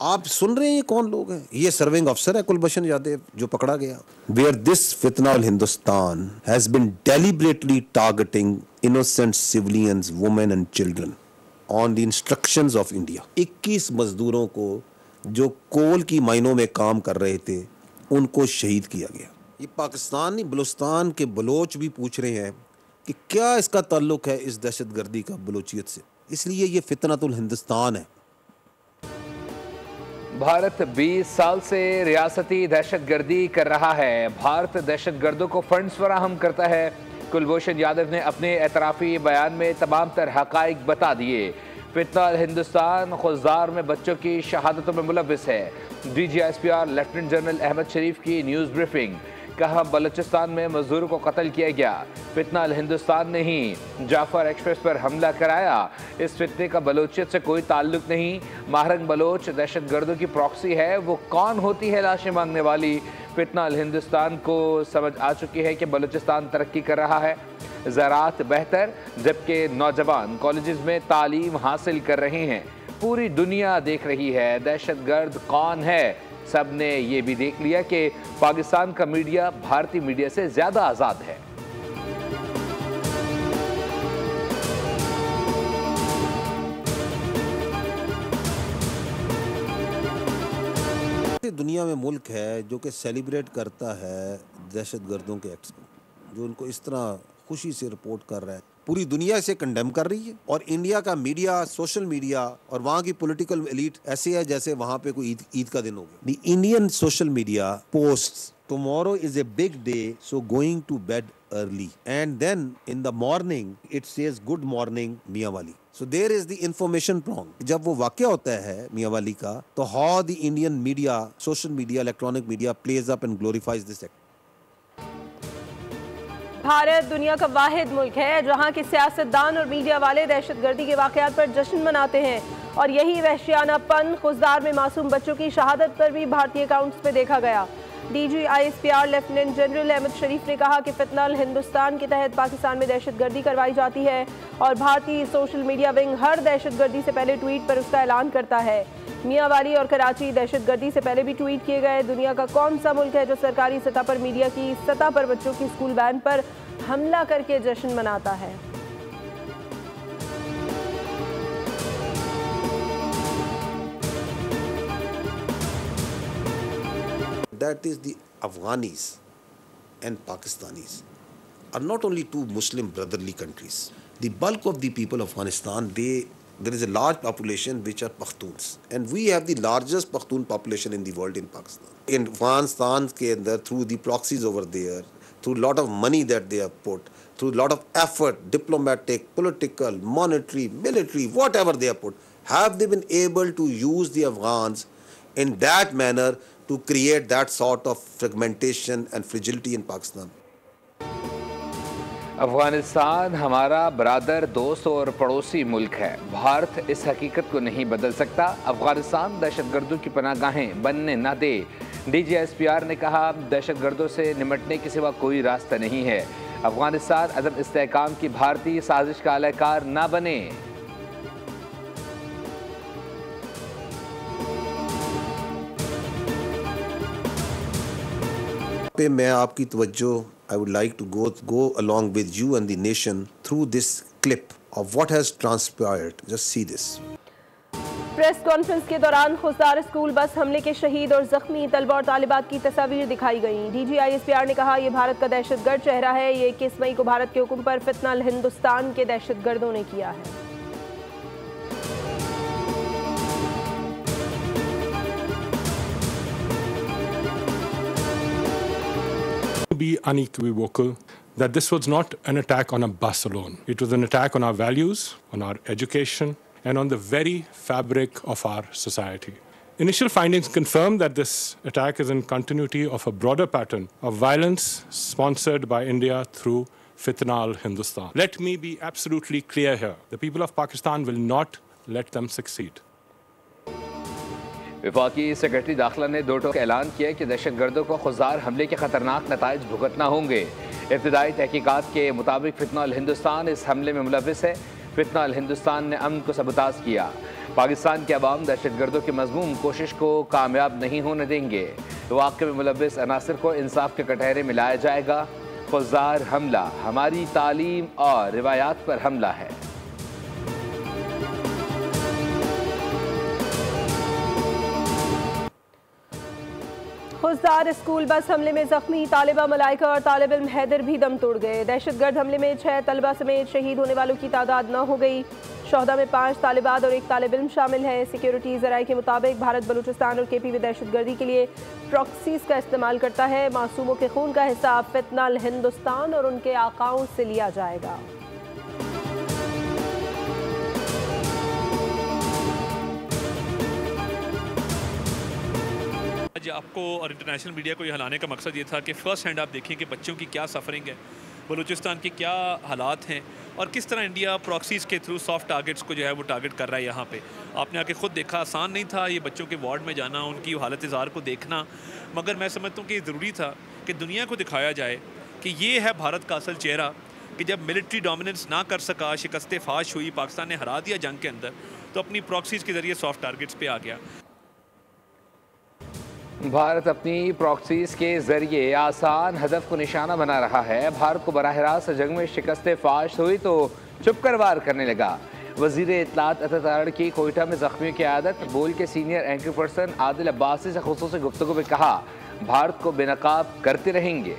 आप सुन रहे हैं ये कौन लोग हैं? ये सर्विंग अफसर है कुलभूषण यादव जो पकड़ा गया। वेयर दिस फितना all Hindustan has been deliberately targeting innocent civilians, women and children on the instructions of India. 21 मजदूरों को जो कोल की माइनों में काम कर रहे थे उनको शहीद किया गया। ये पाकिस्तानी बलूचिस्तान के बलोच भी पूछ रहे हैं कि क्या इसका ताल्लुक है इस दहशतगर्दी का बलूचियत से, इसलिए ये फितनतुल हिंदुस्तान है। भारत 20 साल से रियासती दहशतगर्दी कर रहा है। भारत दहशतगर्दों को फंड्स फराहम करता है। कुलभूषण यादव ने अपने एतराफ़ी बयान में तमाम तर हक़ाइक़ बता दिए। फितना हिंदुस्तान खुज़दार में बच्चों की शहादतों में मुलव्विस है। DGISPR लेफ्टिनेंट जनरल अहमद शरीफ की न्यूज़ ब्रीफिंग। कहा बलूचिस्तान में मजदूरों को कत्ल किया गया। फितना हिंदुस्तान ने ही जाफर एक्सप्रेस पर हमला कराया। इस फितने का बलोचियत से कोई ताल्लुक नहीं। महरंग बलोच दहशतगर्दों की प्रॉक्सी है। वो कौन होती है लाशें मांगने वाली? फितना हिंदुस्तान को समझ आ चुकी है कि बलूचिस्तान तरक्की कर रहा है, ज़राअत बेहतर, जबकि नौजवान कॉलेजेस में तालीम हासिल कर रहे हैं। पूरी दुनिया देख रही है दहशतगर्द कौन है। सब ने ये भी देख लिया कि पाकिस्तान का मीडिया भारतीय मीडिया से ज्यादा आजाद है। दुनिया में मुल्क है जो कि सेलिब्रेट करता है दहशतगर्दों के एक्ट्स को, जो उनको इस तरह खुशी से रिपोर्ट कर रहा है। पूरी दुनिया इसे कंडेम कर रही है और इंडिया का मीडिया, सोशल मीडिया और वहाँ की पॉलिटिकल एलीट ऐसे है जैसे वहाँ पे कोई ईद का दिन हो गया। The Indian social media posts tomorrow is a big day, so going to bed early, and then in the morning it says good morning Miyawali. So there is the information prong. जब वो वाक़या होता है मियावाली का, तो how the Indian media, social media, electronic media plays up and glorifies this act. Bharat दुनिया का वाहिद मुल्क है जहां के सियासतदान और मीडिया वाले दहशतगर्दी के वाक़यात पर जश्न मनाते हैं, और यही वहशियानापन खुज़दार में मासूम बच्चों की शहादत पर भी भारतीय अकाउंट्स पे देखा गया। DGISPR लेफ्टिनेंट जनरल अहमद शरीफ ने कहा कि फितना हिंदुस्तान के तहत पाकिस्तान में दहशतगर्दी करवाई जाती है और भारतीय सोशल मीडिया विंग हर दहशतगर्दी से पहले ट्वीट पर उसका ऐलान करता है। मियांवाली और कराची दहशतगर्दी से पहले भी ट्वीट किए गए। दुनिया का कौन सा मुल्क है जो सरकारी सतह पर मीडिया की सतह पर बच्चों की स्कूल बैन पर हमला करके जश्न मनाता है? That is the Afghanis and Pakistanis are not only two Muslim brotherly countries. The bulk of the people of Afghanistan, there is a large population which are Pashtuns, and we have the largest Pashtun population in the world in Pakistan. In Afghanistan ke andar, through the proxies over there, through a lot of money that they have put, through a lot of effort, diplomatic, political, monetary, military, whatever they have put, have they been able to use the Afghans in that manner to create that sort of fragmentation and fragility in Pakistan? Afghanistan हमारा बरादर, दोस्त और पड़ोसी मुल्क है। भारत इस हकीकत को नहीं बदल सकता। अफगानिस्तान दहशतगर्दों की पनाहगाहें बनने न दे। DGISPR ने कहा दहशतगर्दों से निमटने के सिवा कोई रास्ता नहीं है। अफगानिस्तान अदम इस्तेहकाम की भारतीय साजिश का अलहकार न बने। पे मैं आपकी तवज्जो, I would like to go along with you and the nation through this clip of what has transpired. Just see this. Press conference के दौरान खुज़दार स्कूल बस हमले के शहीद और जख्मी तलबा और तालिबात की तस्वीर दिखाई गई। DGISPR ने कहा यह भारत का दहशतगर्द चेहरा है। ये 21 मई को भारत के हुक्म पर फितना हिंदुस्तान के दहशतगर्दों ने किया है। Be unequivocal that this was not an attack on a bus alone. It was an attack on our values, on our education, and on the very fabric of our society. Initial findings confirm that this attack is in continuity of a broader pattern of violence sponsored by India through Fitna al-Hindustan. Let me be absolutely clear here. The people of Pakistan will not let them succeed. वफाकी secretary दाखिला ने दो टोक ऐलान किया कि दहशतगर्दों को खुज़दार हमले के खतरनाक नताइज भुगतना होंगे। इब्तदाई तहकीकात के मुताबिक फितना हिंदुस्तान इस हमले में मुलव्विस है। फितनाल हिंदुस्तान ने अमन को सबूताज किया। पाकिस्तान के अवाम दहशतगर्दों की मज़मूम कोशिश को कामयाब नहीं होने देंगे। वाक़े में मुलव्विस अनासिर को इंसाफ के कटहरे में लाया जाएगा। खुज़दार हमला हमारी तालीम और रिवायात पर हमला है। खुज़दार स्कूल बस हमले में जख्मी तालिबा मलाइका और तालिब इल्म हैदर भी दम तोड़ गए। दहशतगर्द हमले में 6 तलबा समेत शहीद होने वालों की तादाद 9 हो गई। शोहदा में 5 तालिबात और 1 तालिब इल्म शामिल है। सिक्योरिटी ज़राए के मुताबिक भारत बलूचिस्तान और KPV दहशतगर्दी के लिए प्रॉक्सीज का इस्तेमाल करता है। मासूमों के खून का हिसाब फितनाल हिंदुस्तान और उनके अकाउंट से लिया जाएगा। आज आपको और इंटरनेशनल मीडिया को ये हिलाने का मकसद ये था कि फ़र्स्ट हैंड आप देखें कि बच्चों की क्या सफरिंग है, बलूचिस्तान के क्या हालात हैं और किस तरह इंडिया प्रॉक्सीज के थ्रू सॉफ्ट टारगेट्स को जो है वो टारगेट कर रहा है। यहाँ पे आपने आके ख़ुद देखा, आसान नहीं था ये बच्चों के वार्ड में जाना, उनकी हालत इज़ार को देखना, मगर मैं समझता हूँ कि ज़रूरी था कि दुनिया को दिखाया जाए कि ये है भारत का असल चेहरा, कि जब मिलिट्री डोमिनेंस ना कर सका, शिकस्त फाश हुई, पाकिस्तान ने हरा दिया जंग के अंदर, तो अपनी प्रॉक्सीज के ज़रिए सॉफ्ट टारगेट्स पे आ गया। भारत अपनी प्रॉक्सीज के जरिए आसान हदफ को निशाना बना रहा है। भारत को बराह रास्त जंग में शिकस्त फाश हुई तो चुप कर वार करने लगा। वजीर इत्तलात अतातारड़ की कोयटा में जख्मियों की आदत। बोल के senior anchor person Adil Abbasi से खुसूसी गुफ्तगू में कहा, भारत को बेनकाब करते रहेंगे।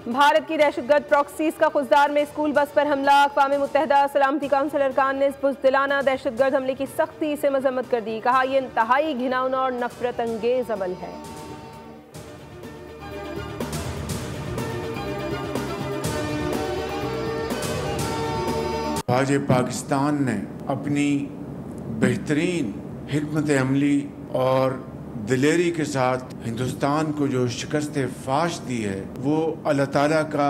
भारत की दहशतगर्द प्रॉक्सीज का खुज़दार में स्कूल बस पर हमला। अक़वाम मुत्तहिदा सलामती काउंसिल अरकान ने इस बुज़दिलाना दहशतगर्द हमले की सख्ती से मजम्मत कर दी। कहा, यह इंतहाई घिनौना और नफरत अंगेज अमल है। फ़ौज पाकिस्तान ने अपनी बेहतरीन हिकमत अमली और दिलेरी के साथ हिंदुस्तान को जो शिकस्त फाश दी है, वो अल्लाह ताला का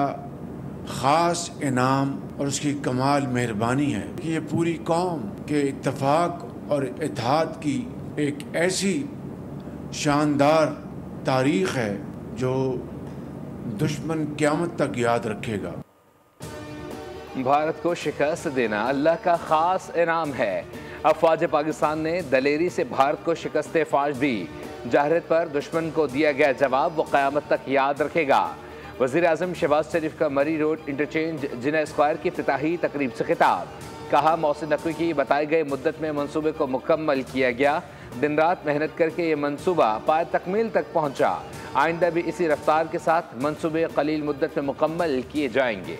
ख़ास इनाम और उसकी कमाल मेहरबानी है कि ये पूरी कौम के इत्तफाक और इत्तेहाद की एक ऐसी शानदार तारीख़ है जो दुश्मन क़यामत तक याद रखेगा। भारत को शिकस्त देना अल्लाह का ख़ास इनाम है। अफवाज पाकिस्तान ने दलेरी से भारत को शिकस्त फाश दी। जाहिरत पर दुश्मन को दिया गया जवाब वो क़यामत तक याद रखेगा। वज़ीर आज़म शहबाज शरीफ का मरी रोड इंटरचेंज जिना स्क्वायर की इफ्तिताही तकरीब से खिताब। कहा, मोहसिन नकवी की बताई गई मुद्दत में मनसूबे को मुकम्मल किया गया। दिन रात मेहनत करके ये मनसूबा पाए तकमील तक पहुँचा। आइंदा भी इसी रफ्तार के साथ मनसूबे कलील मुद्दत में मुकम्मल किए जाएंगे।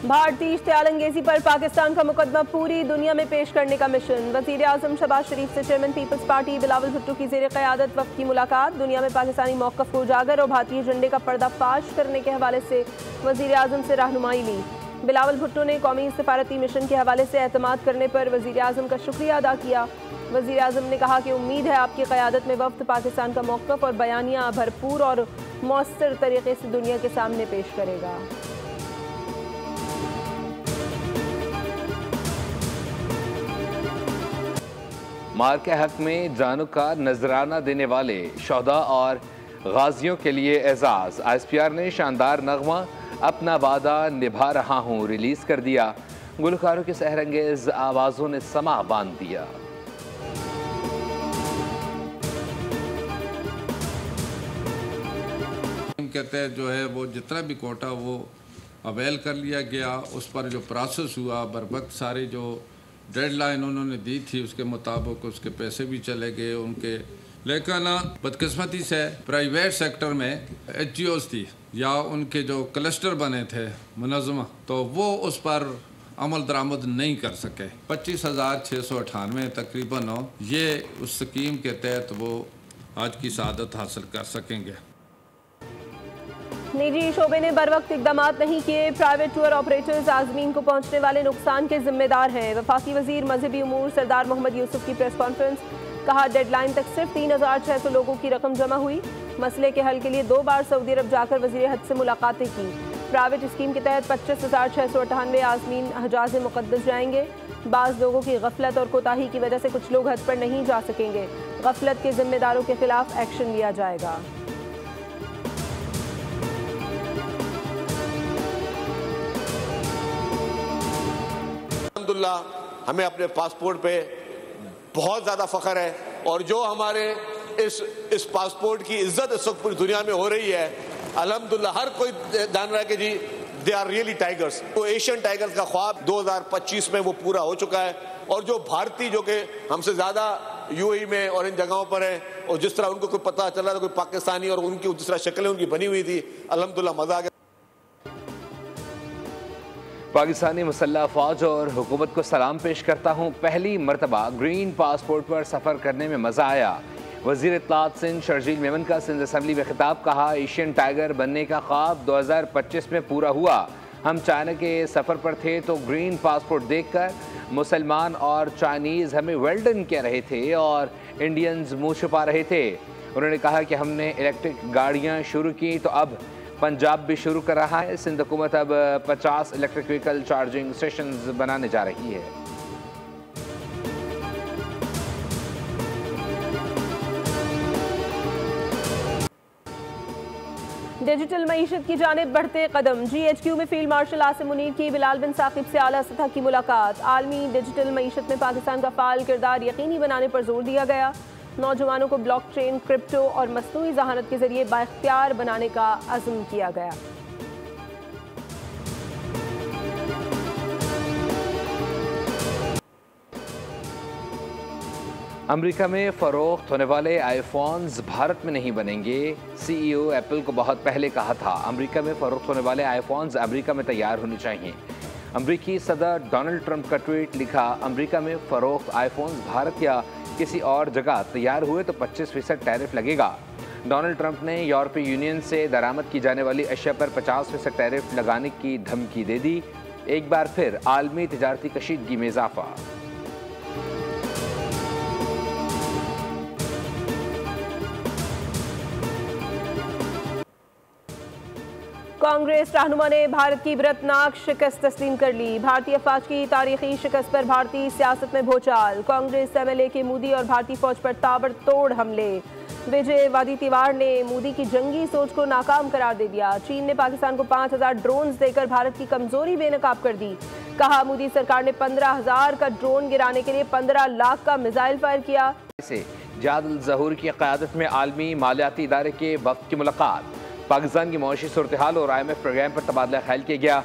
भारतीय इश्तियालंगेजी पर पाकिस्तान का मुकदमा पूरी दुनिया में पेश करने का मिशन। वज़ीर आज़म शहबाज शरीफ से चेयरमैन पीपल्स पार्टी बिलावल भुट्टो की ज़ेर क़यादत वक्त की मुलाकात। दुनिया में पाकिस्तानी मौक़िफ़ को उजागर और भारतीय झंडे का पर्दाफाश करने के हवाले से वज़ीर आज़म से रहनुमाई ली। बिलावल भुट्टो ने कौमी सफारती मिशन के हवाले से एतमाद करने पर वज़ीर आज़म का शुक्रिया अदा किया। वज़ीर आज़म ने कहा कि उम्मीद है आपकी क़यादत में वफ़द पाकिस्तान का मौक़िफ़ और बयानिया भरपूर और मौसर तरीके से दुनिया के सामने पेश करेगा। मार के हक में जानों का नजराना देने वाले शोहदा और गाजियों के लिए एजाज़। ISPR ने शानदार नगमा अपना वादा निभा रहा हूँ रिलीज़ कर दिया। गुलकारों की सहरंगेज आवाज़ों ने समा बांध दिया। के तहत जो है वो जितना भी कोटा वो अवेल कर लिया गया। उस पर जो प्रोसेस हुआ बर वक्त सारी जो डेडलाइन उन्होंने दी थी उसके मुताबिक उसके पैसे भी चले गए उनके। लेकिन बदकिस्मती से प्राइवेट सेक्टर में HGOs थी या उनके जो क्लस्टर बने थे मुनज़्ज़मा, तो वो उस पर अमल दरामद नहीं कर सके। 25,698 तकरीबन ये उस स्कीम के तहत वो आज की सआदत हासिल कर सकेंगे। निजी शोबे ने बर वक्त इकदाम नहीं किए। प्राइवेट टूर ऑपरेटर्स आज़मीन को पहुंचने वाले नुकसान के जिम्मेदार हैं। वफाकी वजीर मजहबी उमूर सरदार मोहम्मद यूसुफ की प्रेस कॉन्फ्रेंस। कहा, डेडलाइन तक सिर्फ 3,600 लोगों की रकम जमा हुई। मसले के हल के लिए 2 बार सऊदी अरब जाकर वज़ीर हज से मुलाकातें की। प्राइवेट स्कीम के तहत 25,698 आज़मीन हजाज मुक़द्दस जाएंगे। बाज़ लोगों की गफलत और कोताही की वजह से कुछ लोग हज पर नहीं जा सकेंगे। गफलत के जिम्मेदारों के खिलाफ एक्शन लिया जाएगा। अल्हम्दुलिल्लाह हमें अपने पासपोर्ट पे बहुत ज़्यादा फ़ख्र है और जो हमारे इस पासपोर्ट की इज्जत इस वक्त पूरी दुनिया में हो रही है, अल्हम्दुलिल्लाह हर कोई जान रहा है कि जी दे आर रियली टाइगर्स। तो एशियन टाइगर्स का ख्वाब 2025 में वो पूरा हो चुका है और जो भारतीय जो कि हमसे ज़्यादा यूएई में और इन जगहों पर है और जिस तरह उनको कोई पता चला था कोई पाकिस्तानी और उनकी जिस तरह शक्लें उनकी बनी हुई थी, अल्हम्दुलिल्लाह मज़ा आ गया। पाकिस्तानी मुसल्लह फ़ौज और हुकूमत को सलाम पेश करता हूँ। पहली मरतबा ग्रीन पासपोर्ट पर सफ़र करने में मज़ा आया। वज़ीर इत्तलात सिंध शर्जील मेमन का सिंध असम्बली में खिताब। कहा, एशियन टाइगर बनने का ख्वाब 2025 में पूरा हुआ। हम चाइना के सफ़र पर थे तो ग्रीन पासपोर्ट देखकर मुसलमान और चाइनीज़ हमें वेल्डन कह रहे थे और इंडियंस मुँह छुपा रहे थे। उन्होंने कहा कि हमने इलेक्ट्रिक गाड़ियाँ शुरू की तो अब पंजाब भी शुरू कर रहा है। सिंध हुकूमत अब 50 इलेक्ट्रिक व्हीकल चार्जिंग स्टेशंस बनाने जा रही है। डिजिटल मईशत की जानिब बढ़ते कदम। GHQ में फील्ड मार्शल आसिम मुनीर की बिलाल बिन साकिब से आला सतह की मुलाकात। आलमी डिजिटल मईशत में पाकिस्तान का फ़ाल किरदार यकीनी बनाने पर जोर दिया गया। नौजवानों को ब्लॉकचेन, क्रिप्टो और मसनूई ज़हानत के जरिए बाइख्तियार बनाने का अज़्म किया गया। अमेरिका में फ़रोख्त होने वाले आईफोन्स भारत में नहीं बनेंगे। CEO एप्पल को बहुत पहले कहा था अमेरिका में फ़रोख्त होने वाले आईफोन्स अमेरिका में तैयार होने चाहिए। अमेरिकी सदर डोनाल्ड ट्रंप का ट्वीट। लिखा, अमेरिका में फ़रोख्त आईफोन्स भारत या किसी और जगह तैयार हुए तो 25% टैरिफ लगेगा। डोनाल्ड ट्रंप ने यूरोपीय यूनियन से दरामद की जाने वाली अशिया पर 50% टैरिफ लगाने की धमकी दे दी। एक बार फिर आलमी तिजारती कशीदगी में इजाफा। कांग्रेस रहनुमा ने भारत की इबरतनाक शिकस्त तस्लीम कर ली। भारतीय फौज की तारीखी शिकस्त पर भारतीय सियासत में भूचाल। कांग्रेस MLA के मोदी और भारतीय फौज पर ताबड़तोड़ हमले। विजय वादीतिवार ने मोदी की जंगी सोच को नाकाम करार दे दिया। चीन ने पाकिस्तान को 5000 ड्रोन्स देकर भारत की कमजोरी बेनकाब कर दी। कहा, मोदी सरकार ने 15,000 का ड्रोन गिराने के लिए 15 लाख का मिसाइल फायर किया। जादुल ज़हूर की क़यादत में आलमी मालियाती इदारे के वफ़द की मुलाकात। पाकिस्तान की मौशी सूरत हाल और IMF प्रोग्राम पर तबादला ख्याल किया गया।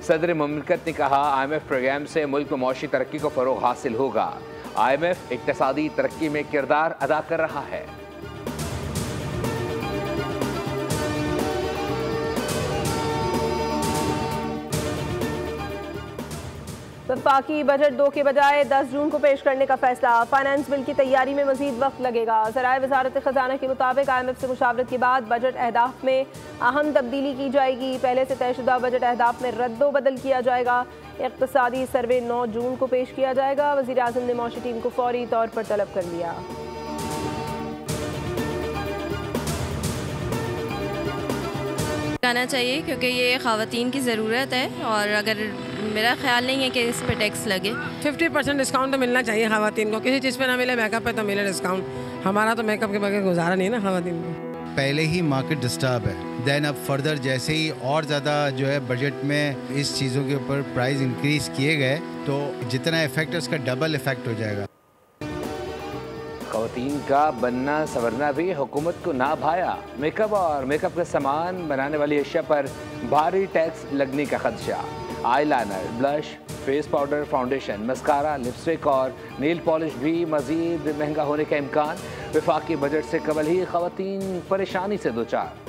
सदर मुमलिकत ने कहा, IMF प्रोग्राम से मुल्क में मौशी तरक्की को फ़रोग़ हासिल होगा। IMF इक़्तिसादी तरक्की में किरदार अदा कर रहा है। वफाकी बजट 2 के बजाय 10 जून को पेश करने का फैसला। फाइनेंस बिल की तैयारी में मजीद वक्त लगेगा। ज़राए वज़ारत ख़ज़ाना के मुताबिक IMF से मुशावरत के बाद बजट अहदाफ में अहम तब्दीली की जाएगी। पहले से तयशुदा बजट अहदाफ में रद्दो बदल किया जाएगा। इक़्तिसादी सर्वे 9 जून को पेश किया जाएगा। वज़ीर आज़म ने मौशी टीम को फौरी तौर पर तलब कर लिया। आना चाहिए क्योंकि ये ख़वातीन की ज़रूरत है और अगर मेरा ख्याल नहीं है कि इस पे टैक्स लगे। 50% डिस्काउंट तो मिलना चाहिए ख़वातीन को। किसी चीज़ पे ना मिले, मेकअप पे तो मिले डिस्काउंट। हमारा तो मेकअप के बगैर गुजारा नहीं है ना ख़वातीन को। पहले ही मार्केट डिस्टर्ब है, देन अब फर्दर जैसे ही और ज़्यादा जो है बजट में इस चीज़ों के ऊपर प्राइस इंक्रीज़ किए गए तो जितना इफेक्ट है उसका डबल इफेक्ट हो जाएगा। ख़वातीन का बनना संवरना भी हुकूमत को ना भाया। मेकअप और मेकअप का सामान बनाने वाली अशिया पर भारी टैक्स लगने का खदशा। Eyeliner, blush, face powder, foundation, mascara, lipstick और नेल पॉलिश भी मज़ीद महंगा होने का इम्कान। वफाकी बजट से कबल ही ख़वातीन परेशानी से दो चार।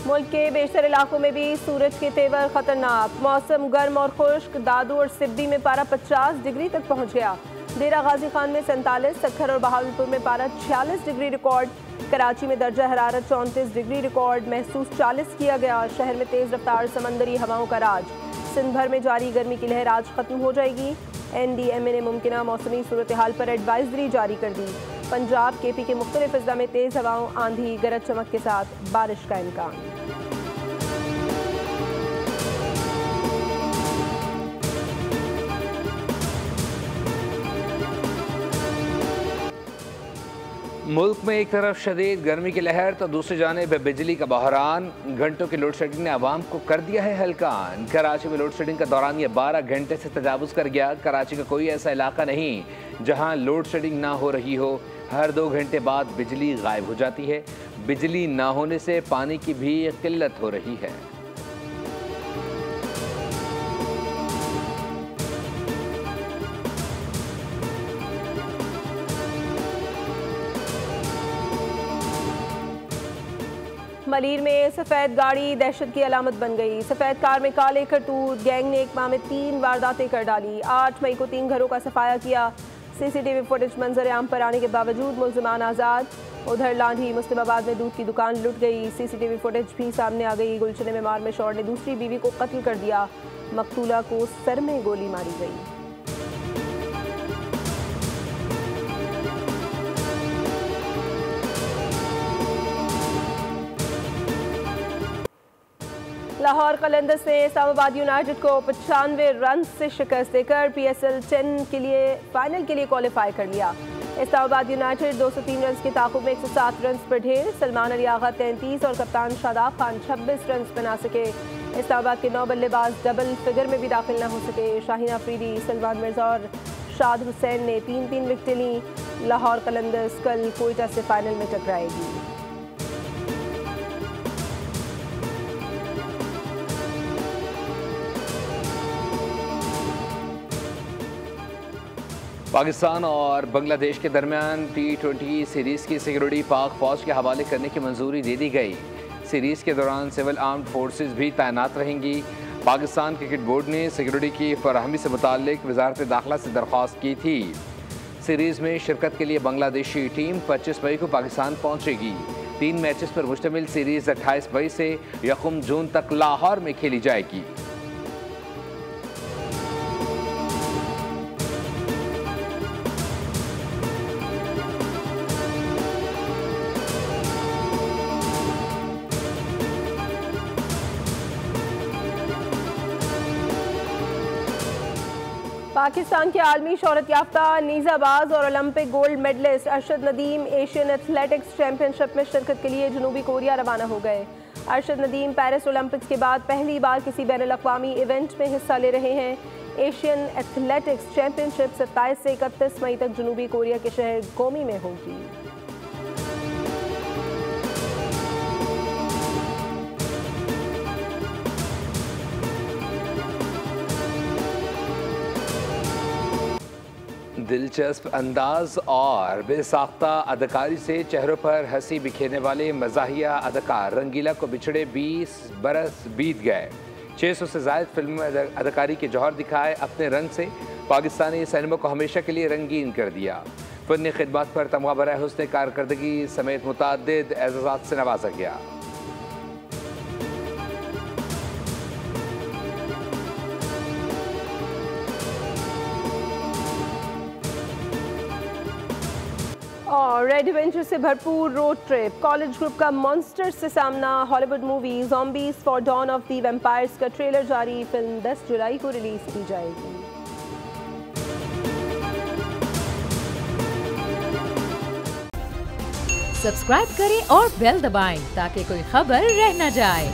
मुल्क के बेशतर इलाकों में भी सूरज के तेवर खतरनाक। मौसम गर्म और खुश्क। दादू और सिब्बी में पारा 50 डिग्री तक पहुंच गया। डेरा गाजी खान में 47, सक्खर और बहावलपुर में पारा 46 डिग्री रिकॉर्ड। कराची में दर्जा हरारत 34 डिग्री रिकॉर्ड महसूस 40 किया गया। शहर में तेज रफ्तार समंदरी हवाओं का राज। सिंध भर में जारी गर्मी की लहर आज खत्म हो जाएगी। NDMA ने मुमकिना मौसमी सूरत हाल पर एडवाइजरी जारी कर दी। पंजाब KP के मुख्तलिफ अजला में तेज़ हवाओं, आंधी, गरज चमक के साथ बारिश का इम्कान। मुल्क में एक तरफ शदीद गर्मी की लहर तो दूसरी जानिब बिजली का बहरान। घंटों की लोड शेडिंग ने आवाम को कर दिया है हलकान। कराची में लोड शेडिंग का दौरान ये 12 घंटे से तजावुज़ कर गया। कराची का कोई ऐसा इलाका नहीं जहां लोड शेडिंग ना हो रही हो। हर 2 घंटे बाद बिजली गायब हो जाती है। बिजली ना होने से पानी की भी किल्लत हो रही है। मलीर में सफ़ेद गाड़ी दहशत की अलामत बन गई। सफ़ेद कार में काले करतूत, गैंग ने एक माह में 3 वारदातें कर डाली। 8 मई को 3 घरों का सफाया किया। CCTV फुटेज मंजर आम पर आने के बावजूद मुल्ज़िमान आज़ाद। उधर लांढी मुस्लिमाबाद में दूध की दुकान लुट गई। CCTV फुटेज भी सामने आ गई। गुलशन में मार में शौहर ने दूसरी बीवी को कत्ल कर दिया। मकतूला को सर में गोली मारी गई। लाहौर कलंदर्स ने इस्लामाबाद यूनाइटेड को 95 रन से शिकस्त देकर PSL 10 के लिए फाइनल के लिए क्वालिफाई कर लिया। इस्लामाबाद यूनाइटेड 203 रन की ताकुब में 107 रन पर ढेर। सलमान अली आगा 33 और कप्तान शादाब खान 26 रन बना सके। इस्लामाबाद के 9 बल्लेबाज डबल फिगर में भी दाखिल न हो सके। शाहीन अफरीदी, सलमान मिर्जा और शाद हुसैन ने 3-3 विकेटें लीं। लाहौर कलंदर्स कल कोयटा से फाइनल में टकराएगी। पाकिस्तान और बांग्लादेश के दरमियान T20 सीरीज़ की सिक्योरिटी पाक फौज के हवाले करने की मंजूरी दे दी गई। सीरीज़ के दौरान सिविल आर्म्ड फोर्सेस भी तैनात रहेंगी। पाकिस्तान क्रिकेट बोर्ड ने सिक्योरिटी की फराहमी से मुताल्लिक वजारत दाखिला से दरख्वास्त की थी। सीरीज़ में शिरकत के लिए बांग्लादेशी टीम 25 मई को पाकिस्तान पहुँचेगी। 3 मैचेस पर मुश्तमिल सीरीज़ 28 मई से यकम जून तक लाहौर में खेली जाएगी। पाकिस्तान के आलमी शोहरत याफ्ता नीज़ाबाज और Olympic gold medallist Arshad Nadeem Asian athletics championship में शिरकत के लिए जनूबी कोरिया रवाना हो गए। अरशद नदीम पेरिस ओलंपिक्स के बाद पहली बार किसी बैनुल-अक़वामी इवेंट में हिस्सा ले रहे हैं। एशियन एथलेटिक्स चैंपियनशिप 27 से 31 मई तक जनूबी कोरिया के शहर गोमी में होगी। दिलचस्प अंदाज और बेसाख्ता अदाकारी से चेहरों पर हंसी बिखेरने वाले मज़ाहिया अदाकार रंगीला को बिछड़े 20 बरस बीत गए। 600 से ज़ायद फिल्म में अदाकारी के जौहर दिखाए अपने रंग से पाकिस्तानी सिनेमा को हमेशा के लिए रंगीन कर दिया। फ़नी खिदमत पर तमगा बराए हुस्न कारकर्दगी समेत मुतअद्दिद एज़ाज़ात से नवाजा गया। और रेड एडवेंचर से भरपूर रोड ट्रिप, कॉलेज ग्रुप का मॉन्स्टर्स से सामना, Hollywood movie zombies for dawn of the vampires का ट्रेलर जारी। फिल्म 10 जुलाई को रिलीज की जाएगी। सब्सक्राइब करें और बेल दबाएं ताकि कोई खबर रह न जाए।